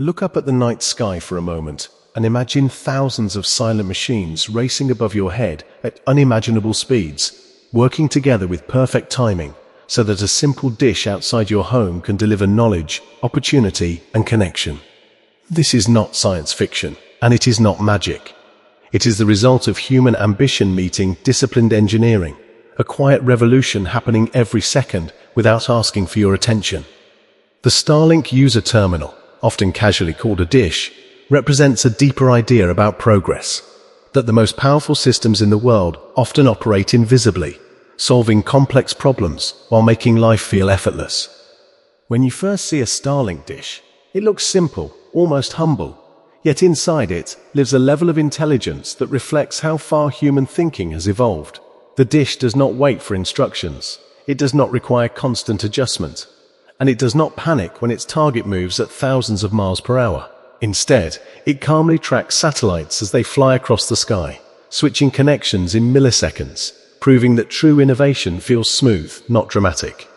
Look up at the night sky for a moment and imagine thousands of silent machines racing above your head at unimaginable speeds, working together with perfect timing so that a simple dish outside your home can deliver knowledge, opportunity, and connection. This is not science fiction, and it is not magic. It is the result of human ambition meeting disciplined engineering, a quiet revolution happening every second without asking for your attention. The Starlink user terminal, often casually called a dish, represents a deeper idea about progress, that the most powerful systems in the world often operate invisibly, solving complex problems while making life feel effortless. When you first see a Starlink dish, it looks simple, almost humble, yet inside it lives a level of intelligence that reflects how far human thinking has evolved. The dish does not wait for instructions, it does not require constant adjustment, and it does not panic when its target moves at thousands of miles per hour. Instead, it calmly tracks satellites as they fly across the sky, switching connections in milliseconds, proving that true innovation feels smooth, not dramatic.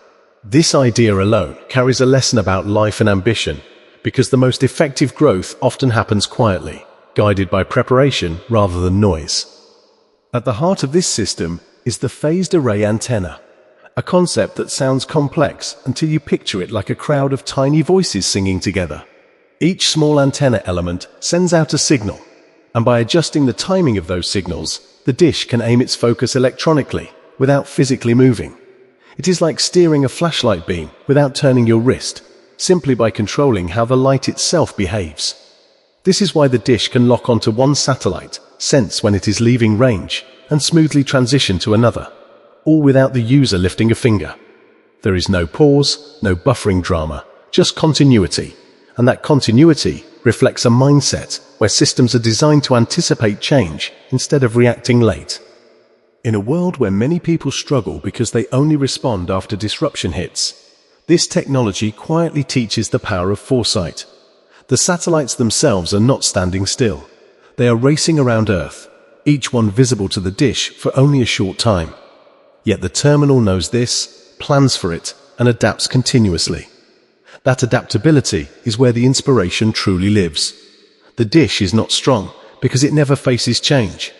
This idea alone carries a lesson about life and ambition, because the most effective growth often happens quietly, guided by preparation rather than noise. At the heart of this system is the phased array antenna, a concept that sounds complex until you picture it like a crowd of tiny voices singing together. Each small antenna element sends out a signal, and by adjusting the timing of those signals, the dish can aim its focus electronically, without physically moving. It is like steering a flashlight beam without turning your wrist, simply by controlling how the light itself behaves. This is why the dish can lock onto one satellite, sense when it is leaving range, and smoothly transition to another, all without the user lifting a finger. There is no pause, no buffering drama, just continuity, and that continuity reflects a mindset where systems are designed to anticipate change instead of reacting late. In a world where many people struggle because they only respond after disruption hits, this technology quietly teaches the power of foresight. The satellites themselves are not standing still. They are racing around Earth, each one visible to the dish for only a short time. Yet the terminal knows this, plans for it, and adapts continuously. That adaptability is where the inspiration truly lives. The dish is not strong because it never faces change.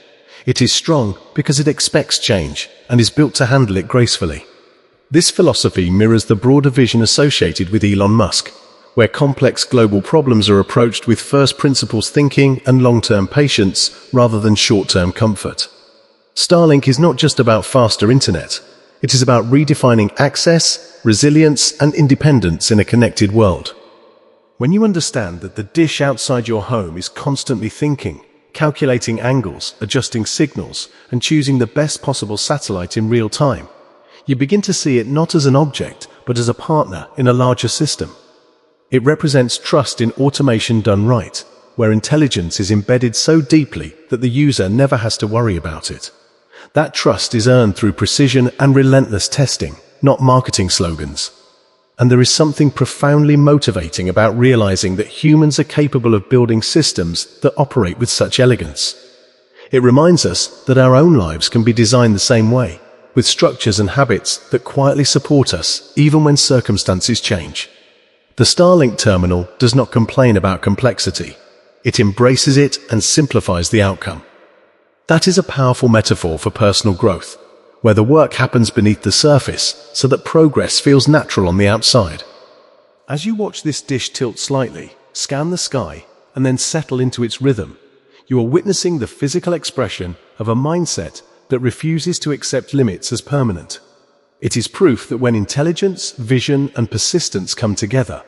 It is strong because it expects change and is built to handle it gracefully. This philosophy mirrors the broader vision associated with Elon Musk, where complex global problems are approached with first principles thinking and long-term patience rather than short-term comfort. Starlink is not just about faster internet. It is about redefining access, resilience, and independence in a connected world. When you understand that the dish outside your home is constantly thinking, calculating angles, adjusting signals, and choosing the best possible satellite in real time, you begin to see it not as an object, but as a partner in a larger system. It represents trust in automation done right, where intelligence is embedded so deeply that the user never has to worry about it. That trust is earned through precision and relentless testing, not marketing slogans. And there is something profoundly motivating about realizing that humans are capable of building systems that operate with such elegance. It reminds us that our own lives can be designed the same way, with structures and habits that quietly support us even when circumstances change. The Starlink terminal does not complain about complexity. It embraces it and simplifies the outcome. That is a powerful metaphor for personal growth, where the work happens beneath the surface so that progress feels natural on the outside. As you watch this dish tilt slightly, scan the sky, and then settle into its rhythm, you are witnessing the physical expression of a mindset that refuses to accept limits as permanent. It is proof that when intelligence, vision, and persistence come together,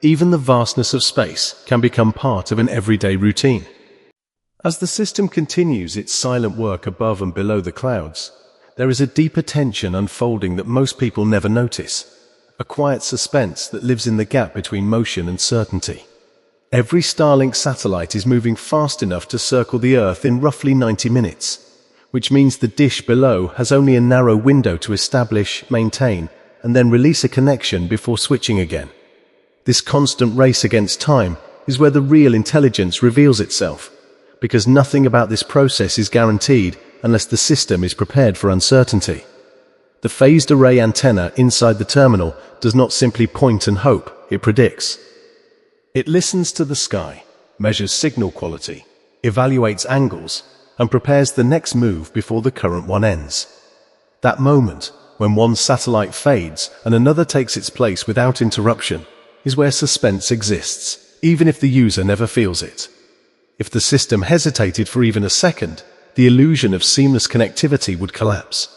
even the vastness of space can become part of an everyday routine. As the system continues its silent work above and below the clouds, there is a deeper tension unfolding that most people never notice, a quiet suspense that lives in the gap between motion and certainty. Every Starlink satellite is moving fast enough to circle the Earth in roughly 90 minutes, which means the dish below has only a narrow window to establish, maintain, and then release a connection before switching again. This constant race against time is where the real intelligence reveals itself, because nothing about this process is guaranteed unless the system is prepared for uncertainty. The phased array antenna inside the terminal does not simply point and hope, it predicts. It listens to the sky, measures signal quality, evaluates angles, and prepares the next move before the current one ends. That moment, when one satellite fades and another takes its place without interruption, is where suspense exists, even if the user never feels it. If the system hesitated for even a second, the illusion of seamless connectivity would collapse.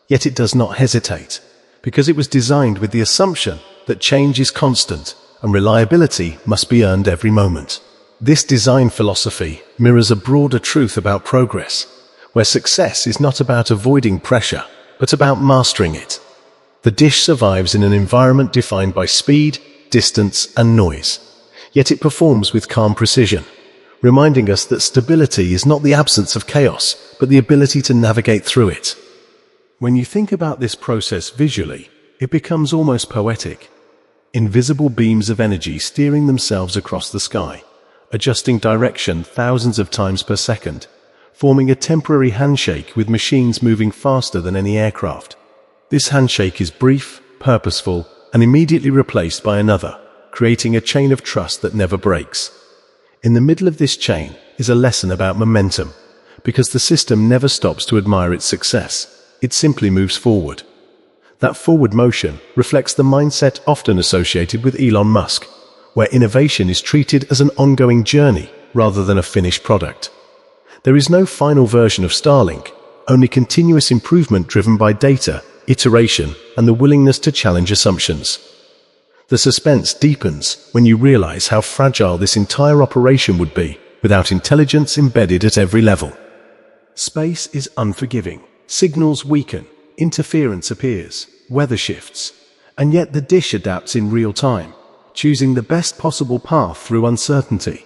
Yet it does not hesitate, because it was designed with the assumption that change is constant and reliability must be earned every moment. This design philosophy mirrors a broader truth about progress, where success is not about avoiding pressure, but about mastering it. The dish survives in an environment defined by speed, distance, and noise, yet it performs with calm precision, reminding us that stability is not the absence of chaos, but the ability to navigate through it. When you think about this process visually, it becomes almost poetic. Invisible beams of energy steering themselves across the sky, adjusting direction thousands of times per second, forming a temporary handshake with machines moving faster than any aircraft. This handshake is brief, purposeful, and immediately replaced by another, creating a chain of trust that never breaks. In the middle of this chain is a lesson about momentum, because the system never stops to admire its success, it simply moves forward. That forward motion reflects the mindset often associated with Elon Musk, where innovation is treated as an ongoing journey rather than a finished product. There is no final version of Starlink, only continuous improvement driven by data, iteration, and the willingness to challenge assumptions. The suspense deepens when you realize how fragile this entire operation would be without intelligence embedded at every level. Space is unforgiving. Signals weaken, interference appears, weather shifts, and yet the dish adapts in real time, choosing the best possible path through uncertainty.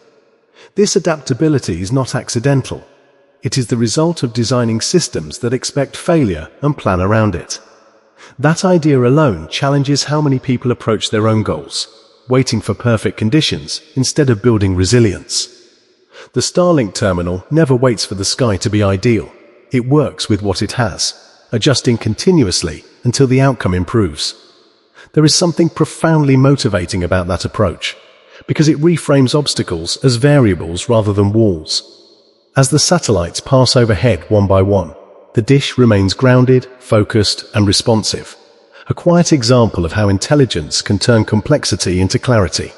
This adaptability is not accidental. It is the result of designing systems that expect failure and plan around it. That idea alone challenges how many people approach their own goals, waiting for perfect conditions instead of building resilience. The Starlink terminal never waits for the sky to be ideal. It works with what it has, adjusting continuously until the outcome improves. There is something profoundly motivating about that approach, because it reframes obstacles as variables rather than walls. As the satellites pass overhead one by one, the dish remains grounded, focused, and responsive, a quiet example of how intelligence can turn complexity into clarity.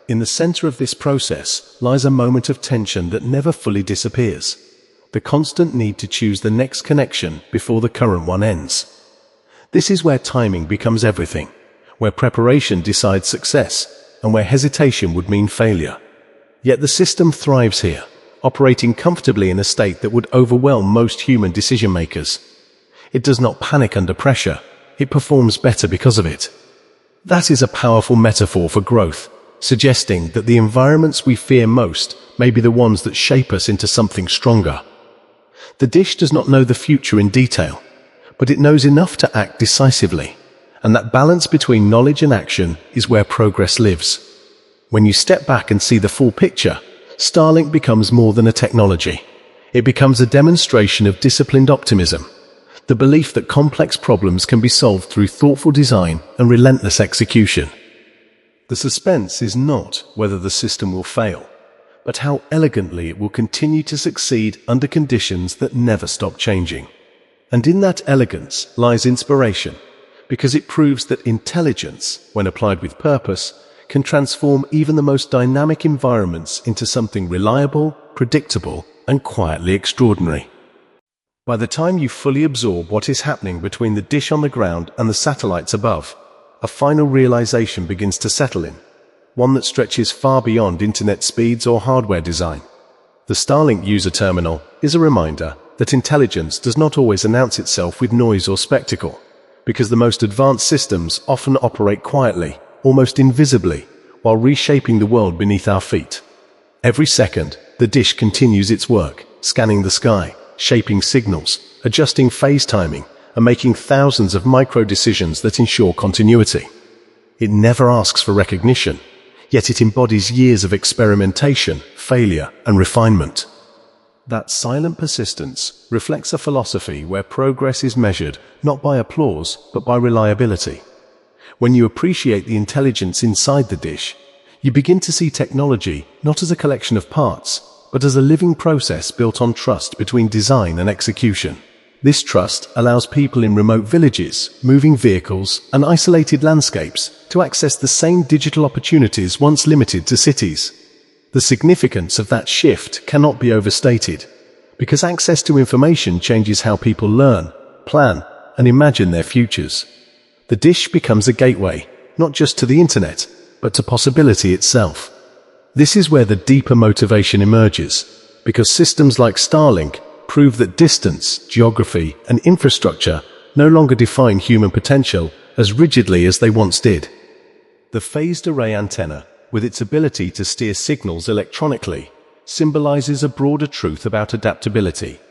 In the center of this process lies a moment of tension that never fully disappears. The constant need to choose the next connection before the current one ends. This is where timing becomes everything, where preparation decides success, and where hesitation would mean failure. Yet the system thrives here, operating comfortably in a state that would overwhelm most human decision-makers. It does not panic under pressure, it performs better because of it. That is a powerful metaphor for growth, suggesting that the environments we fear most may be the ones that shape us into something stronger. The dish does not know the future in detail, but it knows enough to act decisively, and that balance between knowledge and action is where progress lives. When you step back and see the full picture, Starlink becomes more than a technology. It becomes a demonstration of disciplined optimism, the belief that complex problems can be solved through thoughtful design and relentless execution. The suspense is not whether the system will fail, but how elegantly it will continue to succeed under conditions that never stop changing. And in that elegance lies inspiration, because it proves that intelligence, when applied with purpose, can transform even the most dynamic environments into something reliable, predictable, and quietly extraordinary. By the time you fully absorb what is happening between the dish on the ground and the satellites above, a final realization begins to settle in, one that stretches far beyond internet speeds or hardware design. The Starlink user terminal is a reminder that intelligence does not always announce itself with noise or spectacle, because the most advanced systems often operate quietly, almost invisibly, while reshaping the world beneath our feet. Every second, the dish continues its work, scanning the sky, shaping signals, adjusting phase timing, and making thousands of micro-decisions that ensure continuity. It never asks for recognition, yet it embodies years of experimentation, failure, and refinement. That silent persistence reflects a philosophy where progress is measured not by applause, but by reliability. When you appreciate the intelligence inside the dish, You begin to see technology not as a collection of parts, but as a living process built on trust between design and execution. This trust allows people in remote villages, moving vehicles, and isolated landscapes to access the same digital opportunities once limited to cities. The significance of that shift cannot be overstated, because access to information changes how people learn, plan, and imagine their futures. The dish becomes a gateway, not just to the internet, but to possibility itself. This is where the deeper motivation emerges, because systems like Starlink prove that distance, geography, and infrastructure no longer define human potential as rigidly as they once did. The phased array antenna, with its ability to steer signals electronically, symbolizes a broader truth about adaptability,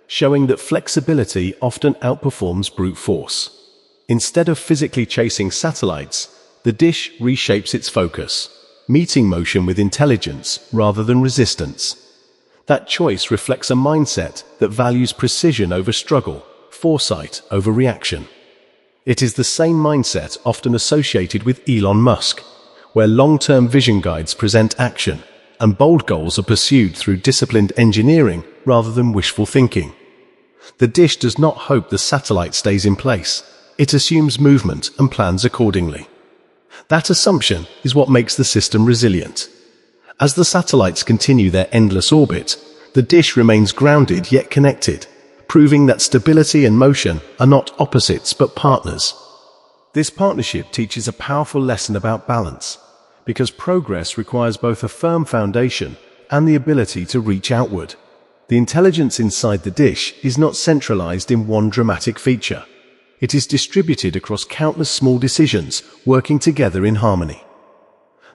showing that flexibility often outperforms brute force. Instead of physically chasing satellites, the dish reshapes its focus, meeting motion with intelligence rather than resistance. That choice reflects a mindset that values precision over struggle, foresight over reaction. It is the same mindset often associated with Elon Musk, where long-term vision guides present action, and bold goals are pursued through disciplined engineering rather than wishful thinking. The dish does not hope the satellite stays in place. It assumes movement and plans accordingly. That assumption is what makes the system resilient. As the satellites continue their endless orbit, the dish remains grounded yet connected, proving that stability and motion are not opposites but partners. This partnership teaches a powerful lesson about balance, because progress requires both a firm foundation and the ability to reach outward. The intelligence inside the dish is not centralized in one dramatic feature. It is distributed across countless small decisions, working together in harmony.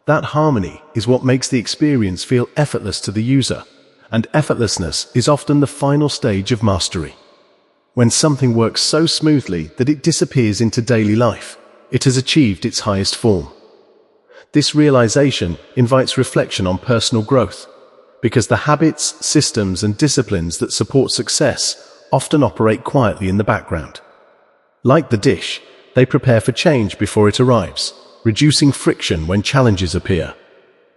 That harmony is what makes the experience feel effortless to the user, and effortlessness is often the final stage of mastery. When something works so smoothly that it disappears into daily life, it has achieved its highest form. This realization invites reflection on personal growth, because the habits, systems, and disciplines that support success often operate quietly in the background. Like the dish, they prepare for change before it arrives, reducing friction when challenges appear.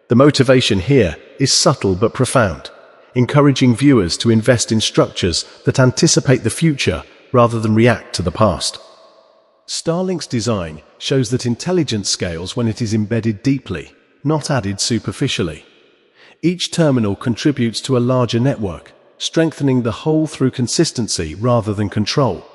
The motivation here is subtle but profound, encouraging viewers to invest in structures that anticipate the future rather than react to the past. Starlink's design shows that intelligence scales when it is embedded deeply, not added superficially. Each terminal contributes to a larger network, strengthening the whole through consistency rather than control.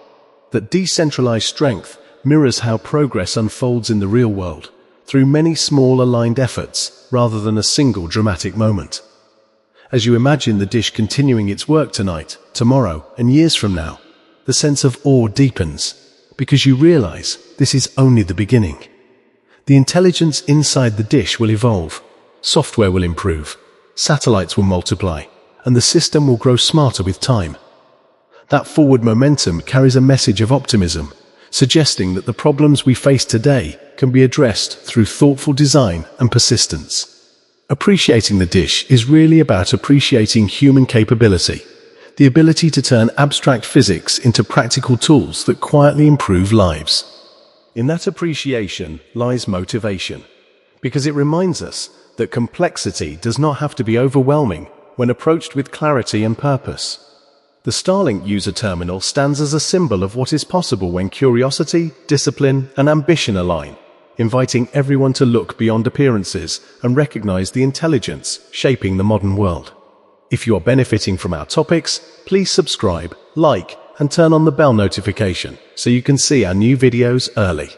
That decentralized strength mirrors how progress unfolds in the real world, through many small aligned efforts rather than a single dramatic moment. As you imagine the dish continuing its work tonight, tomorrow, and years from now, the sense of awe deepens, because you realize this is only the beginning. The intelligence inside the dish will evolve, software will improve, satellites will multiply, and the system will grow smarter with time. That forward momentum carries a message of optimism, suggesting that the problems we face today can be addressed through thoughtful design and persistence. Appreciating the dish is really about appreciating human capability, the ability to turn abstract physics into practical tools that quietly improve lives. In that appreciation lies motivation, because it reminds us that complexity does not have to be overwhelming when approached with clarity and purpose. The Starlink user terminal stands as a symbol of what is possible when curiosity, discipline, and ambition align, inviting everyone to look beyond appearances and recognize the intelligence shaping the modern world. If you are benefiting from our topics, please subscribe, like, and turn on the bell notification so you can see our new videos early.